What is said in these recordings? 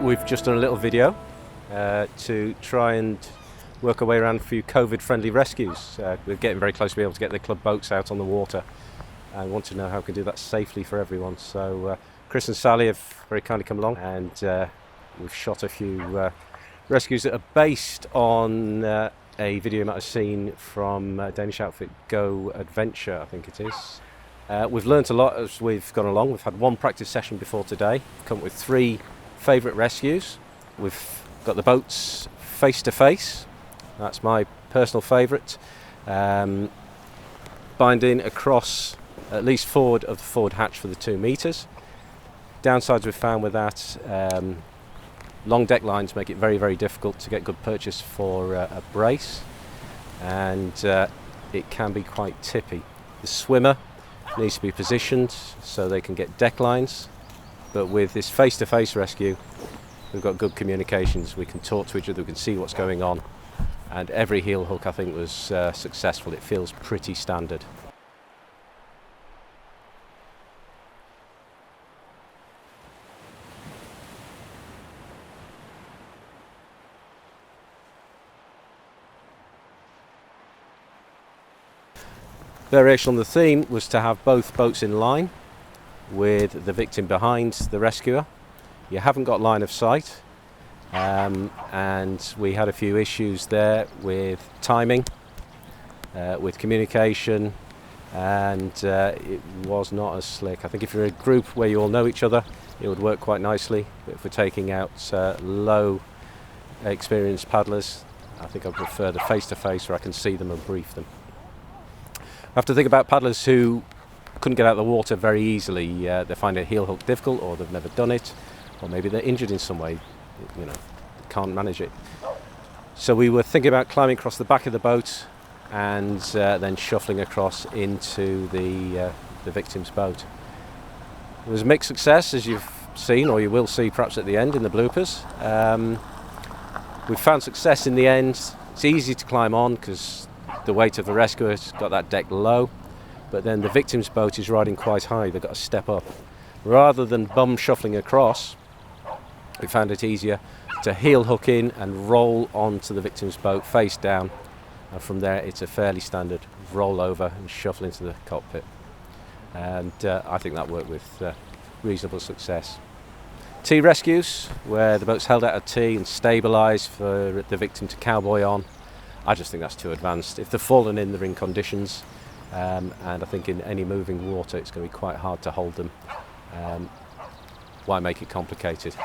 We've just done a little video to try and work our way around a few COVID-friendly rescues. We're getting very close to be able to get the club boats out on the water and want to know how we can do that safely for everyone. So Chris and Sally have very kindly come along, and we've shot a few rescues that are based on a video you might have seen from Danish outfit Go Adventure, I think it is. We've learnt a lot as we've gone along. We've had one practice session before today. We've come up with 3 favourite rescues. We've got the boats face to face. That's my personal favourite. Binding across at least forward of the forward hatch for the 2 metres. Downsides we've found with that, long deck lines make it very, very difficult to get good purchase for a brace, and it can be quite tippy. The swimmer needs to be positioned so they can get deck lines, but with this face-to-face rescue we've got good communications. We can talk to each other, we can see what's going on, and every heel hook I think was successful. It feels pretty standard. Variation on the theme was to have both boats in line with the victim behind the rescuer. You haven't got line of sight, and we had a few issues there with timing, with communication, and it was not as slick. I think if you're in a group where you all know each other, it would work quite nicely, but if we're taking out low experienced paddlers, I think I prefer the face-to-face where I can see them and brief them. I have to think about paddlers who couldn't get out of the water very easily. They find a heel hook difficult, or they've never done it, or maybe they're injured in some way, can't manage it. So we were thinking about climbing across the back of the boat and then shuffling across into the victim's boat. It was a mixed success, as you've seen, or you will see perhaps at the end in the bloopers. We found success in the end. It's easy to climb on because the weight of the rescuer has got that deck low, but then the victim's boat is riding quite high. They've got to step up. Rather than bum shuffling across, we found it easier to heel hook in and roll onto the victim's boat face down, and from there it's a fairly standard roll over and shuffle into the cockpit, and I think that worked with reasonable success. T rescues, where the boat's held out at T and stabilised for the victim to cowboy on, I just think that's too advanced. If they're fallen in, they're in conditions, and I think in any moving water it's going to be quite hard to hold them. Why make it complicated?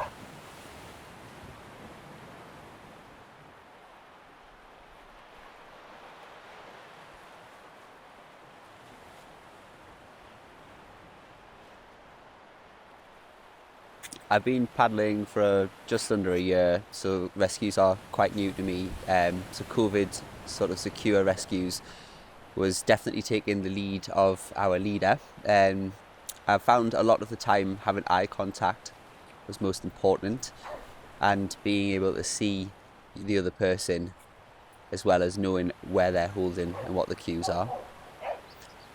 I've been paddling for just under a year, so rescues are quite new to me. So COVID sort of secure rescues was definitely taking the lead of our leader. I found a lot of the time having eye contact was most important, and being able to see the other person as well as knowing where they're holding and what the cues are.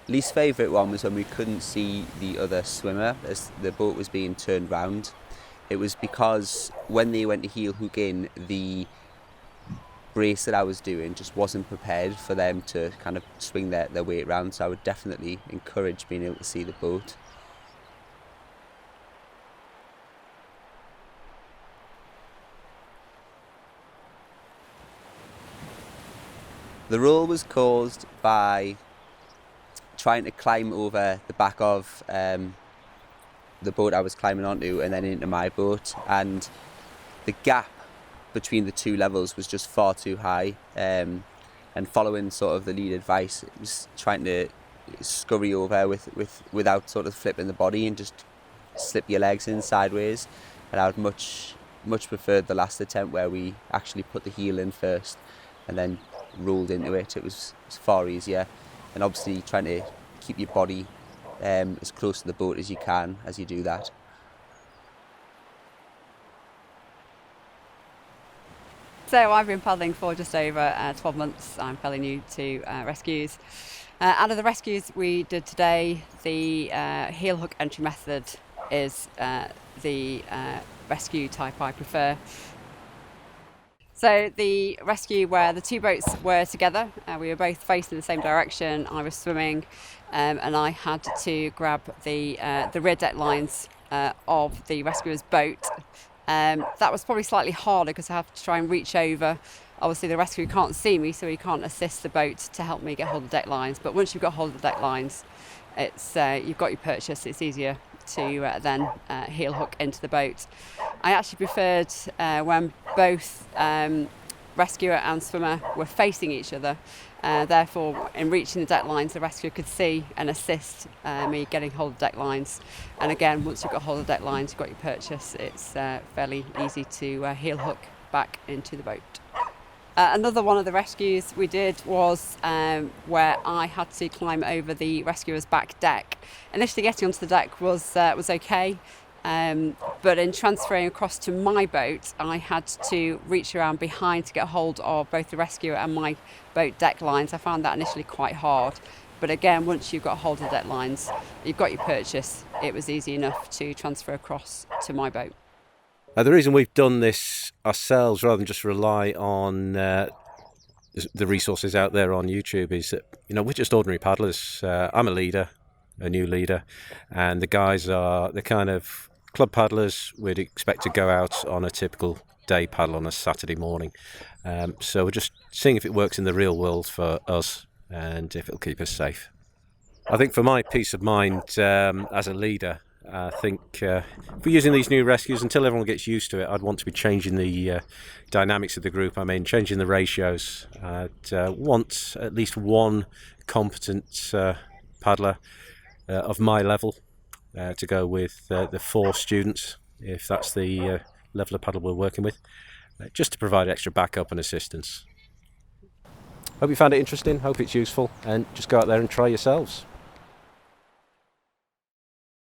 Least favourite one was when we couldn't see the other swimmer as the boat was being turned round. It was because when they went to heel hook in, the brace that I was doing just wasn't prepared for them to kind of swing their weight around, so I would definitely encourage being able to see the boat. The roll was caused by trying to climb over the back of the boat I was climbing onto and then into my boat, and the gap between the 2 levels was just far too high, and following sort of the lead advice, it was trying to scurry over without sort of flipping the body and just slip your legs in sideways, and I would much preferred the last attempt where we actually put the heel in first and then rolled into it. It was far easier, and obviously trying to keep your body as close to the boat as you can as you do that. So I've been paddling for just over 12 months. I'm fairly new to rescues. Out of the rescues we did today, the heel hook entry method is the rescue type I prefer. So the rescue where the two boats were together, we were both facing the same direction. I was swimming, and I had to grab the rear deck lines of the rescuer's boat. That was probably slightly harder because I have to try and reach over. Obviously the rescuer can't see me, so he can't assist the boat to help me get hold of the deck lines. But once you've got hold of the deck lines, it's you've got your purchase. It's easier to then heel hook into the boat. I actually preferred when both rescuer and swimmer were facing each other. Therefore, in reaching the deck lines, the rescuer could see and assist me getting hold of deck lines. And again, once you've got hold of deck lines, you've got your purchase. It's fairly easy to heel hook back into the boat. Another one of the rescues we did was where I had to climb over the rescuer's back deck. Initially getting onto the deck was okay, but in transferring across to my boat, I had to reach around behind to get hold of both the rescuer and my boat deck lines. I found that initially quite hard, but again, once you've got hold of the deck lines, you've got your purchase. It was easy enough to transfer across to my boat. The reason we've done this ourselves rather than just rely on the resources out there on YouTube is that, we're just ordinary paddlers. I'm a leader, a new leader, and the guys are the kind of club paddlers we'd expect to go out on a typical day paddle on a Saturday morning. So we're just seeing if it works in the real world for us and if it'll keep us safe. I think for my peace of mind as a leader, I think if we're using these new rescues, until everyone gets used to it, I'd want to be changing the dynamics of the group. Changing the ratios. I'd want at least one competent paddler of my level to go with the 4 students, if that's the level of paddle we're working with, just to provide extra backup and assistance. Hope you found it interesting, hope it's useful, and just go out there and try yourselves.